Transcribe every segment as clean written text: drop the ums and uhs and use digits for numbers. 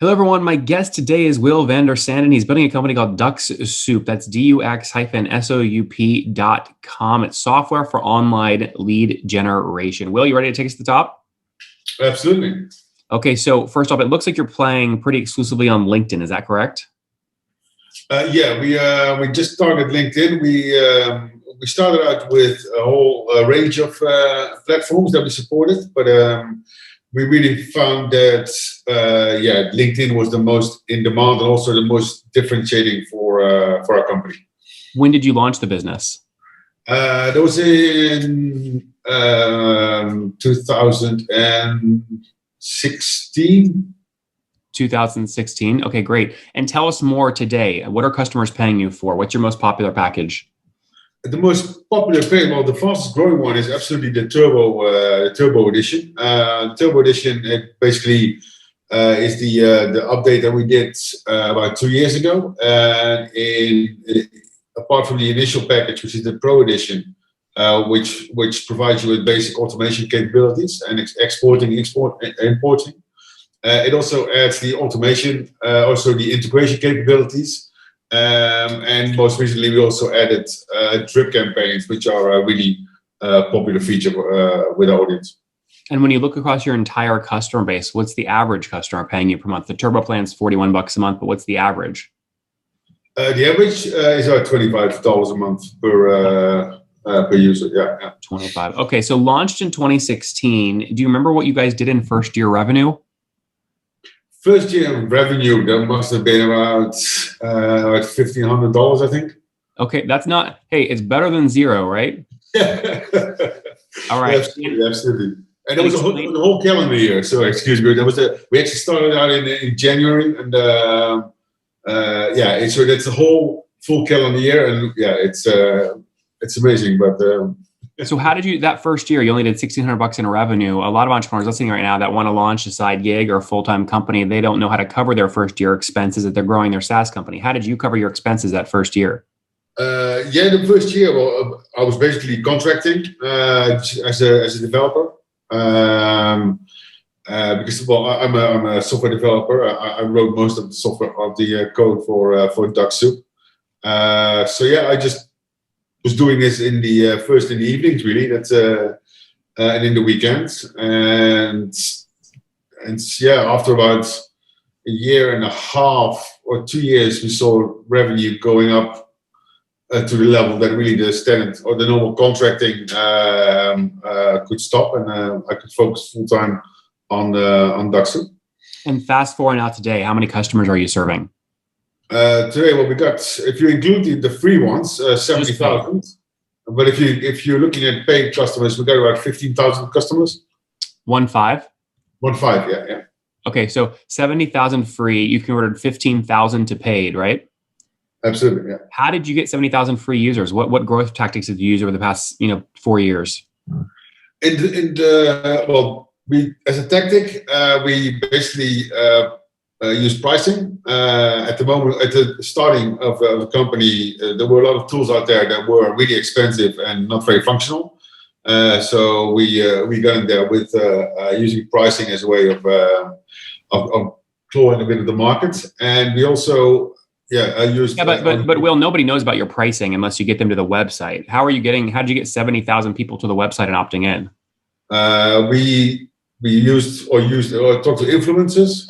Hello, everyone. My guest today is Will van der Sanden. He's building a company called Dux Soup. That's DUX-SOUP.com. It's software for online lead generation. Will, you ready to take us to the top? Absolutely. Okay, so first off, it looks like you're playing pretty exclusively on LinkedIn. Is that correct? We just started LinkedIn. We started out with a whole range of platforms that we supported, but we really found that LinkedIn was the most in demand and also the most differentiating for our company. When did you launch the business? That was in 2016. 2016. Okay, great. And tell us more today. What are customers paying you for? What's your most popular package? The most popular pay, well, the fastest growing one is absolutely the Turbo Edition. Turbo Edition, it basically is the update that we did about 2 years ago. And apart from the initial package, which is the Pro Edition, which provides you with basic automation capabilities and importing. It also adds the automation, also the integration capabilities. And most recently, we also added drip campaigns, which are a really popular feature with our audience. And when you look across your entire customer base, what's the average customer paying you per month? The Turbo plan's $41 a month, but what's the average? The average is about $25 a month per user. Yeah. 25. Okay, so launched in 2016. Do you remember what you guys did in first year revenue? First year revenue, that must have been around $1,500, I think. Okay, that's not. Hey, it's better than zero, right? All right. Absolutely. And it was the whole calendar year. So excuse me. We actually started out in January, and so that's the whole full calendar year, and it's amazing. But so how did you, that first year, you only did $1,600 in revenue. A lot of entrepreneurs listening right now that want to launch a side gig or a full-time company, they don't know how to cover their first year expenses if they're growing their SaaS company. How did you cover your expenses that first year? The first year, well, I was basically contracting as a developer. Because I'm a software developer. I wrote most of the software of the code for Dux Soup. I just was doing this in the first in the evenings, really. That's and in the weekends, and after about a year and a half or 2 years, we saw revenue going up to the level that really the standard or the normal contracting could stop, and I could focus full time on Dux Soup. And fast forward now today, how many customers are you serving? Today, well, we got, if you include the free ones, 70,000. But if you're looking at paid customers, we got about 15,000 customers. 15? 15, yeah. Okay, so 70,000 free. You converted 15,000 to paid, right? Absolutely, yeah. How did you get 70,000 free users? What growth tactics did you use over the past 4 years? We as a tactic, we basically use pricing. At the moment, at the starting of the company, there were a lot of tools out there that were really expensive and not very functional. So we got in there with using pricing as a way of clawing a bit of the market. And we also used. Yeah, but Will, nobody knows about your pricing unless you get them to the website. How did you get 70,000 people to the website and opting in? We talked to influencers,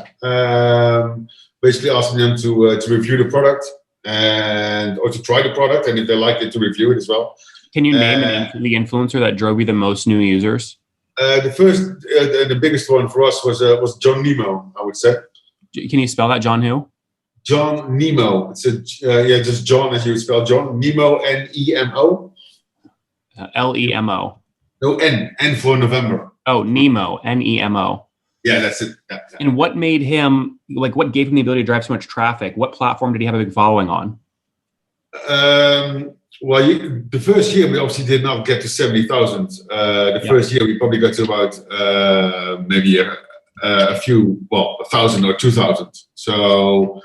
basically asking them to review the product or to try the product, and if they like it, to review it as well. Can you name the influencer that drove you the most new users? The biggest one for us was John Nemo, I would say. Can you spell that? John who? John Nemo. It's just John as you would spell John. Nemo, Nemo. Lemo. No, N for November. Oh, Nemo, Nemo. Yeah, that's it. Yeah. And what made him, what gave him the ability to drive so much traffic? What platform did he have a big following on? The first year we obviously did not get to 70,000. First year we probably got to about maybe a few, 1,000 or 2,000. So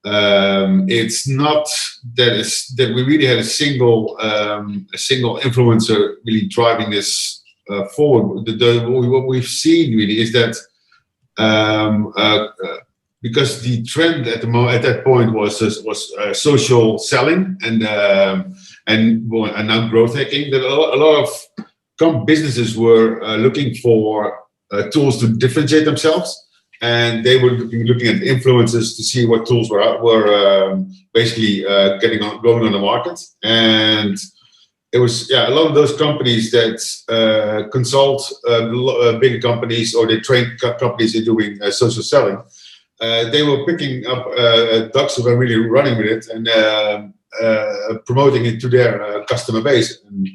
it's not that we really had a single influencer really driving this forward. What we've seen really is that because the trend at that point was social selling and now growth hacking. That a lot of businesses were looking for tools to differentiate themselves, and they were looking at influencers to see what tools were basically going on the market. And it was a lot of those companies that consult bigger companies, or they train companies in doing social selling. They were picking up ducks who were really running with it and promoting it to their customer base. And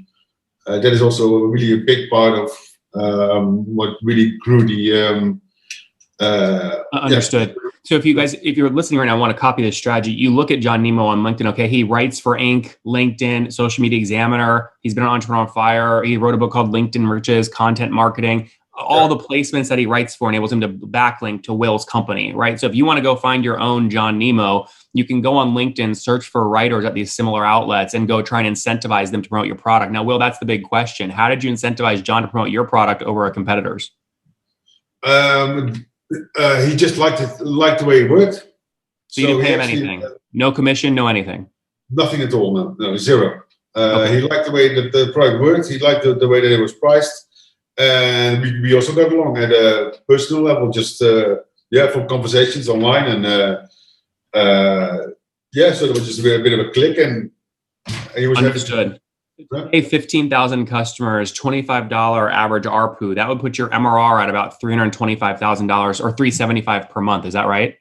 that is also really a big part of what really grew the. Understood. So if you're listening right now, want to copy this strategy, you look at John Nemo on LinkedIn. Okay, he writes for Inc., LinkedIn, Social Media Examiner. He's been an entrepreneur on fire. He wrote a book called LinkedIn Riches, Content Marketing. All the placements that he writes for enables him to backlink to Will's company, right? So if you want to go find your own John Nemo, you can go on LinkedIn, search for writers at these similar outlets, and go try and incentivize them to promote your product. Now, Will, that's the big question. How did you incentivize John to promote your product over a competitor's? He just liked the way it worked. So you didn't pay him anything? No commission, no anything? Nothing at all, no, zero. Okay. He liked the way that the product worked. He liked the way that it was priced. And we also got along at a personal level, just from conversations online. And so there was just a bit of a click, and he was understood. Hey, 15,000 customers, $25 average ARPU. That would put your MRR at about $325,000 or $375 per month. Is that right?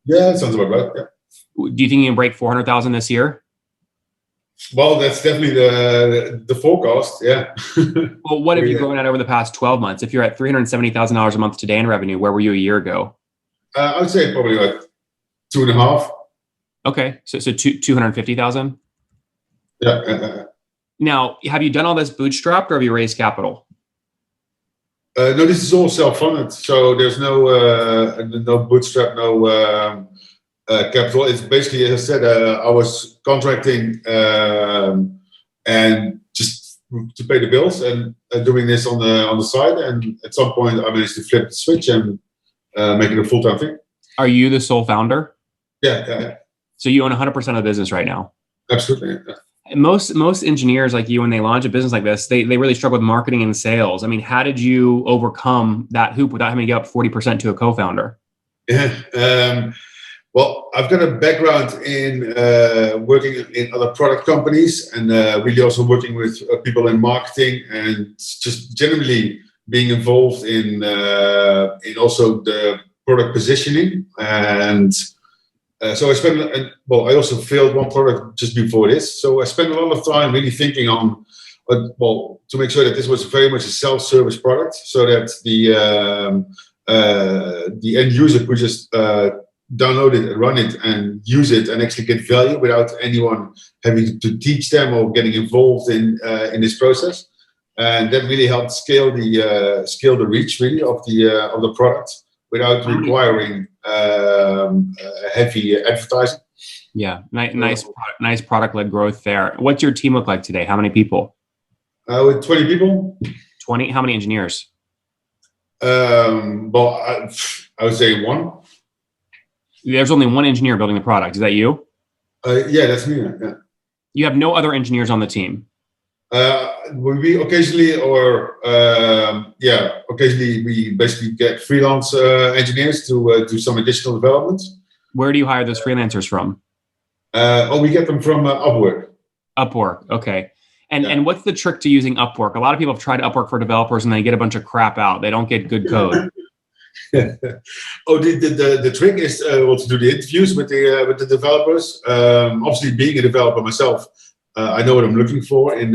Yeah, that sounds about right. Yeah. Do you think you can break 400,000 this year? Well, that's definitely the forecast. Yeah. Well, what have you grown at over the past 12 months? If you're at $370,000 a month today in revenue, where were you a year ago? I would say probably like 2.5. Okay, so 250,000. Yeah. Now, have you done all this bootstrapped, or have you raised capital? No, this is all self-funded. So there's no bootstrap, no capital. It's basically, as I said, I was contracting and just to pay the bills, and doing this on the side. And at some point, I managed to flip the switch and make it a full-time thing. Are you the sole founder? Yeah. So you own 100% of the business right now? Absolutely. Yeah. Most engineers like you, when they launch a business like this, they really struggle with marketing and sales. I mean, how did you overcome that hoop without having to give up 40% to a co-founder? Yeah. Well, I've got a background in working in other product companies, and really also working with people in marketing, and just generally being involved in also the product positioning. And so I spent, I also failed one product just before this. So I spent a lot of time really thinking on, to make sure that this was very much a self-service product, so that the end user could just download it, run it, and use it, and actually get value without anyone having to teach them or getting involved in this process. And that really helped scale the reach really of the product without requiring heavy advertising. Yeah, nice product-led growth there. What's your team look like today? How many people? With 20 people. 20? How many engineers? I would say one. There's only one engineer building the product. Is that you? Yeah, that's me. Yeah. You have no other engineers on the team? We occasionally, occasionally we basically get freelance engineers to do some additional development. Where do you hire those freelancers from? We get them from Upwork. Upwork, okay. And what's the trick to using Upwork? A lot of people have tried Upwork for developers and they get a bunch of crap out. They don't get good code. The trick is to do the interviews with the developers. Obviously, being a developer myself, I know what I'm looking for in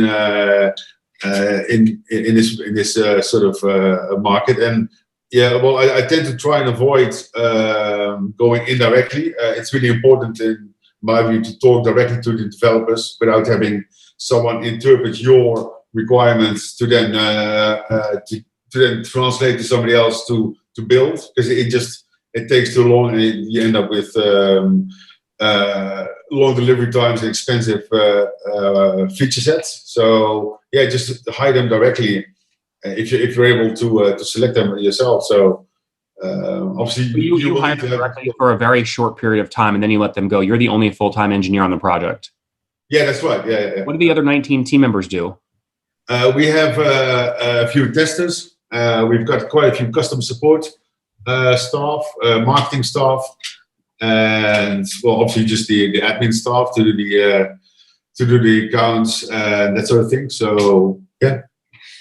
this sort of market. And I tend to try and avoid going indirectly. It's really important in my view to talk directly to the developers without having someone interpret your requirements to then translate to somebody else to build, because it takes too long, and you end up with long delivery times and expensive feature sets. So just hire them directly if you're able to select them yourself. So Obviously, you You will hire need to them have. directly for a very short period of time and then you let them go. You're the only full-time engineer on the project. Yeah, that's right. Yeah, yeah, What do the other 19 team members do? We have a few testers. We've got quite a few customer support staff, marketing staff, and well, obviously just the admin staff to do the accounts and that sort of thing. So yeah.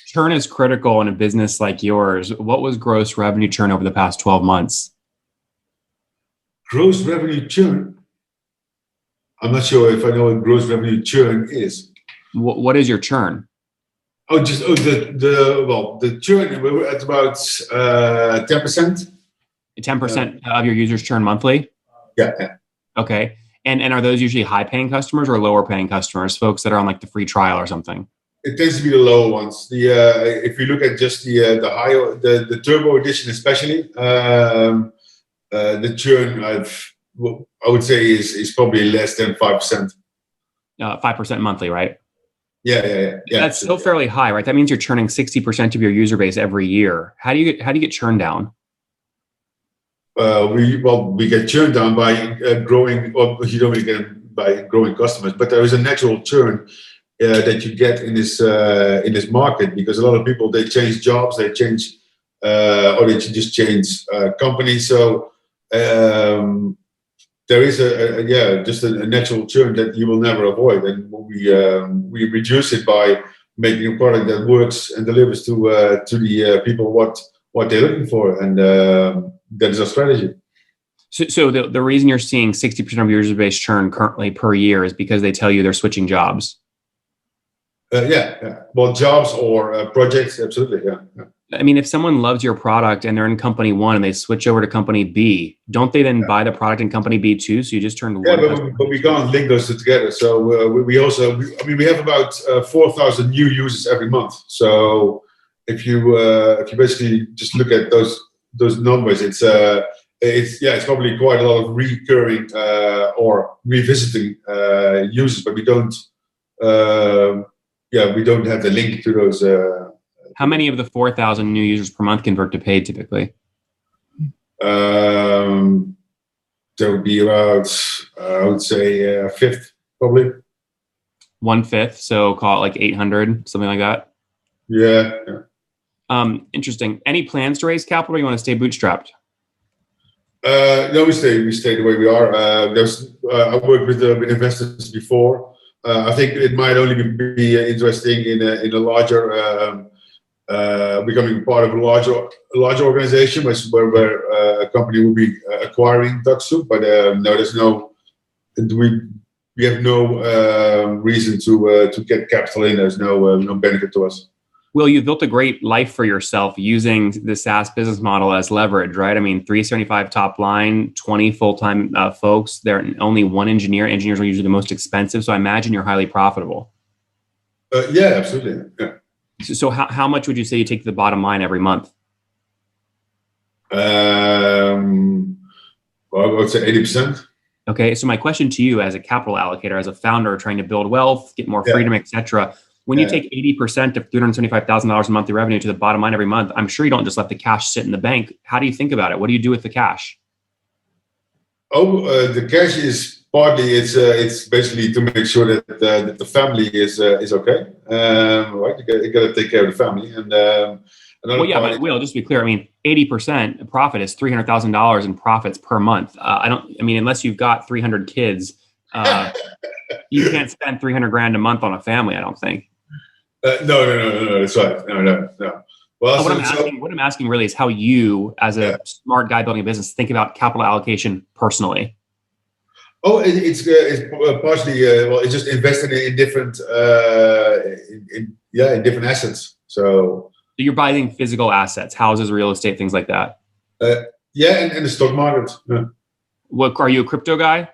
Churn is critical in a business like yours. What was gross revenue churn over the past 12 months? Gross revenue churn. I'm not sure if I know what gross revenue churn is. What is your churn? Oh, the churn, we were at about 10%. 10% of your users churn monthly? Yeah, yeah. Okay. And are those usually high paying customers or lower paying customers, folks that are on like the free trial or something? It tends to be the lower ones. If you look at just the higher the turbo edition especially, the churn I would say is probably less than 5%. 5% monthly, right? Yeah. That's still fairly high, right? That means you're churning 60% of your user base every year. How do you get churn down? We get churn down by growing, or you don't really get it by growing customers, but there is a natural churn that you get in this market, because a lot of people, they change jobs, they change or they just change companies. So there is just a natural churn that you will never avoid, and we reduce it by making a product that works and delivers to the people what they're looking for, and that is our strategy. So the reason you're seeing 60% of your user base churn currently per year is because they tell you they're switching jobs. Yeah. Well, jobs or projects, absolutely. Yeah. I mean, if someone loves your product and they're in company one and they switch over to company B, don't they then buy the product in company B too? So you just turned one. But we can't link those two together. So we have about 4,000 new users every month. So if you basically just look at those numbers, it's probably quite a lot of recurring or revisiting users, but we don't have the link to those. How many of the 4,000 new users per month convert to paid typically? There would be about, I would say, a fifth, probably. 1/5, so call it like 800, something like that. Yeah. Interesting. Any plans to raise capital, or you want to stay bootstrapped? No, we stay the way we are. I worked with investors before. I think it might only be interesting in a larger, becoming part of a larger organization where a company will be acquiring Ducksu. But no, we have no reason to get capital in. There's no benefit to us. Will, you built a great life for yourself using the SaaS business model as leverage, right? I mean, 375 top line, 20 full-time folks. There only one engineer. Engineers are usually the most expensive. So I imagine you're highly profitable. Yeah, absolutely. Yeah. So how much would you say you take to the bottom line every month? Well, I would say 80%. Okay. So my question to you as a capital allocator, as a founder trying to build wealth, get more freedom, etc. When you take 80% of $375,000 in monthly revenue to the bottom line every month, I'm sure you don't just let the cash sit in the bank. How do you think about it? What do you do with the cash? The cash is partly it's basically to make sure that the family is okay. Right, you got to take care of the family, and but Will, just to be clear, I mean, 80% profit is $300,000 in profits per month. Unless you've got 300 kids, you can't spend 300 grand a month on a family, I don't think. No, that's right. No. Well, what I'm asking really is how you, as a smart guy building a business, think about capital allocation personally. Oh, it's partially it's just investing in different in different assets. So you're buying physical assets, houses, real estate, things like that. And the stock market. Yeah. What, are you a crypto guy?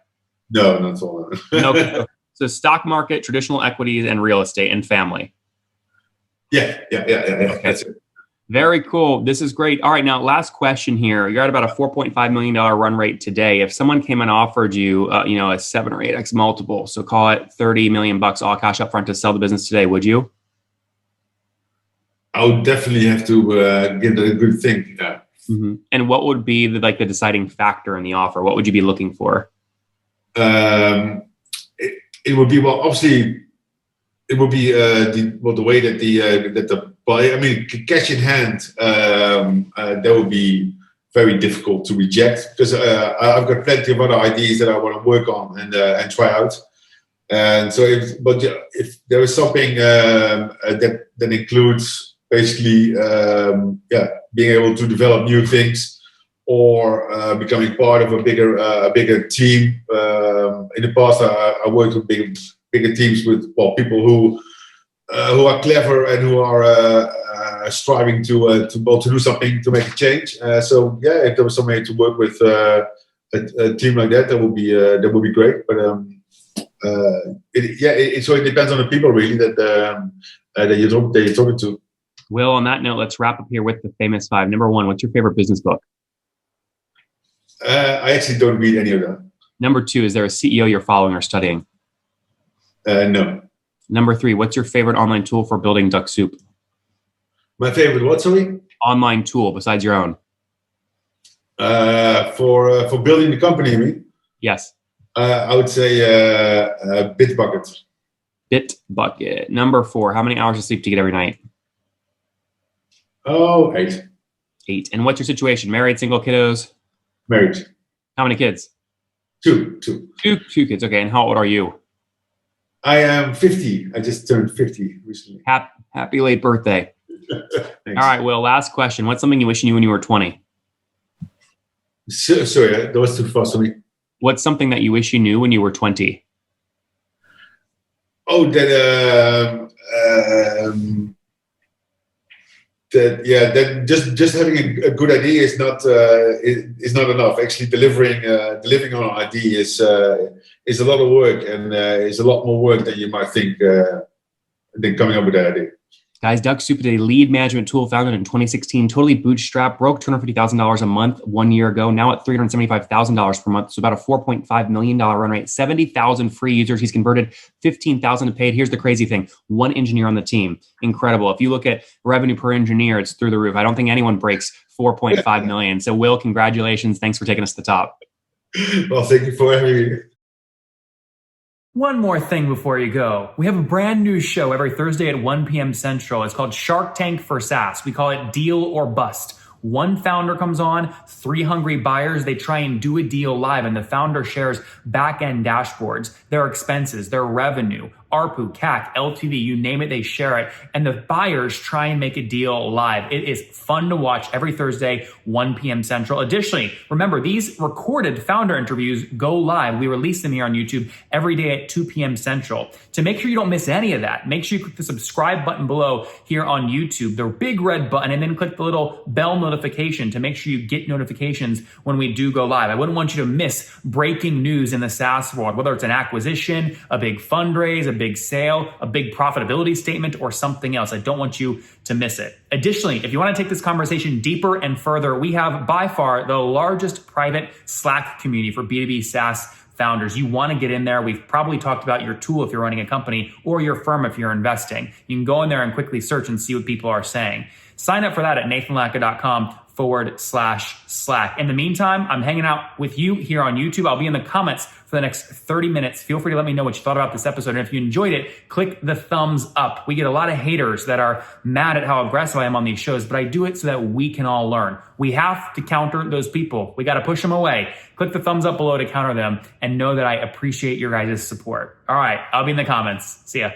No, not at all. No crypto. So stock market, traditional equities, and real estate, and family. Yeah. Okay. That's it. Very cool. This is great. All right, now last question here. You're at about a $4.5 million run rate today. If someone came and offered you, a 7 or 8x multiple, so call it $30 million all cash up front to sell the business today, would you? I would definitely have to give that a good think And what would be the deciding factor in the offer? What would you be looking for? It would be, well, obviously, it would be the way that the buyer, I mean, cash in hand, that would be very difficult to reject, because I've got plenty of other ideas that I want to work on and try out. And so, if there is something that includes basically, being able to develop new things, or becoming part of a bigger team. In the past, I worked with bigger teams with, well, people who are clever and who are striving to do something to make a change. So yeah, if there was somebody to work with a team like that, that would be great. But so it depends on the people really that you're talking to. Will, on that note, let's wrap up here with the famous five. Number one, what's your favorite business book? I actually don't read any of them. Number two, is there a CEO you're following or studying? No. Number three, what's your favorite online tool for building duck soup? My favorite what, sorry? Online tool besides your own. For building the company, you mean? Yes. I would say Bitbucket. Bitbucket. Number four, how many hours of sleep do you get every night? Oh, 8. 8. And what's your situation? Married, single, kiddos? Married. How many kids? 2. Two kids. Okay. And how old are you? I am 50. I just turned 50 recently. Happy late birthday. All right, Will, last question. What's something you wish you knew when you were 20? Sorry, that was too fast for me. What's something that you wish you knew when you were 20? Oh, that just having a good idea is not enough. Actually, delivering on an idea is a lot of work, and is a lot more work than you might think than coming up with that idea. Guys, Duck Soup is a lead management tool founded in 2016, totally bootstrapped, broke $250,000 a month 1 year ago, now at $375,000 per month, so about a $4.5 million run rate, 70,000 free users. He's converted 15,000 to paid. Here's the crazy thing. 1 engineer on the team. Incredible. If you look at revenue per engineer, it's through the roof. I don't think anyone breaks 4.5 million. So Will, congratulations. Thanks for taking us to the top. Well, thank you for having me. One more thing before you go. We have a brand new show every Thursday at 1 p.m. Central. It's called Shark Tank for SaaS. We call it Deal or Bust. One founder comes on, 3 hungry buyers, they try and do a deal live, and the founder shares back-end dashboards, their expenses, their revenue, ARPU, CAC, LTV, you name it, they share it. And the buyers try and make a deal live. It is fun to watch every Thursday, 1 p.m. Central. Additionally, remember, these recorded founder interviews go live. We release them here on YouTube every day at 2 p.m. Central. To make sure you don't miss any of that, make sure you click the subscribe button below here on YouTube, the big red button, and then click the little bell notification to make sure you get notifications when we do go live. I wouldn't want you to miss breaking news in the SaaS world, whether it's an acquisition, a big fundraise, a big sale, a big profitability statement, or something else. I don't want you to miss it. Additionally, if you want to take this conversation deeper and further, we have by far the largest private Slack community for B2B SaaS founders. You want to get in there. We've probably talked about your tool if you're running a company, or your firm if you're investing. You can go in there and quickly search and see what people are saying. Sign up for that at nathanlatka.com/Slack. In the meantime, I'm hanging out with you here on YouTube. I'll be in the comments for the next 30 minutes. Feel free to let me know what you thought about this episode. And if you enjoyed it, click the thumbs up. We get a lot of haters that are mad at how aggressive I am on these shows, but I do it so that we can all learn. We have to counter those people. We got to push them away. Click the thumbs up below to counter them, and know that I appreciate your guys' support. All right, I'll be in the comments. See ya.